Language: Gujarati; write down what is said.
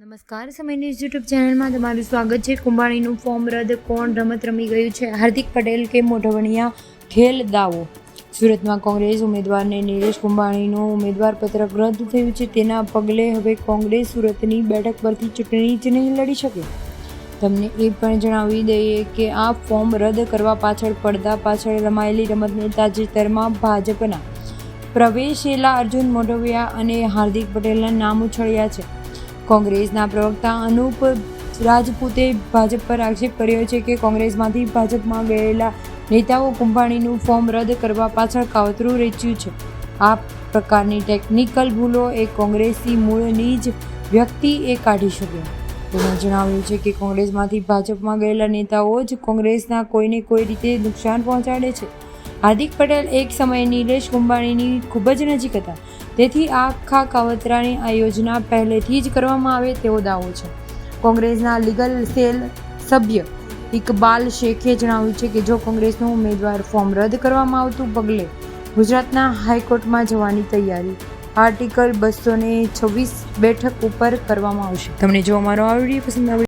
નમસ્કાર, સમય ન્યૂઝ યુટ્યુબ ચેનલમાં તમારું સ્વાગત છે. કુંભાણીનું ફોર્મ રદ, કોણ રમત રમી ગયું છે? હાર્દિક પટેલ કે મોઢવણિયા ખેલ દાવો. સુરતમાં કોંગ્રેસ ઉમેદવારને નિલેશ કુંભાણીનું ઉમેદવારપત્રક રદ થયું છે. તેના પગલે હવે કોંગ્રેસ સુરતની બેઠક પરથી ચૂંટણી જ નહીં લડી શકે. તમને એ પણ જણાવી દઈએ કે આ ફોર્મ રદ કરવા પાછળ પડદા પાછળ રમાયેલી રમતને તાજેતરમાં ભાજપના પ્રવેશેલા અર્જુન મોઢવિયા અને હાર્દિક પટેલના નામ ઉછળ્યા છે. કોંગ્રેસના પ્રવક્તા અનુપ રાજપૂતે ભાજપ પર આક્ષેપ કર્યો છે કે કોંગ્રેસમાંથી ભાજપમાં ગયેલા નેતાઓ કુંભાણીનું ફોર્મ રદ કરવા પાછળ કાવતરું રચ્યું છે. આ પ્રકારની ટેકનિકલ ભૂલો એ કોંગ્રેસી મૂળની જ વ્યક્તિએ કાઢી શકે. તેમણે જણાવ્યું છે કે કોંગ્રેસમાંથી ભાજપમાં ગયેલા નેતાઓ જ કોંગ્રેસના કોઈને કોઈ રીતે નુકસાન પહોંચાડે છે. હાર્દિક પટેલ એક સમયે નિલેશ કુંભાણીની ખૂબ જ નજીક હતા, તેથી આખા કાવતરાની આયોજના પહેલેથી જ કરવામાં આવે તેવો દાવો છે. કોંગ્રેસના લીગલ સેલ સભ્ય ઇકબાલ શેખે જણાવ્યું છે કે જો કોંગ્રેસનું ઉમેદવાર ફોર્મ રદ કરવામાં આવતું પગલે ગુજરાતના હાઈકોર્ટમાં જવાની તૈયારી આર્ટિકલ 226 બેઠક ઉપર કરવામાં આવશે. તમને જો અમારો આ વિડીયો પસંદ આવે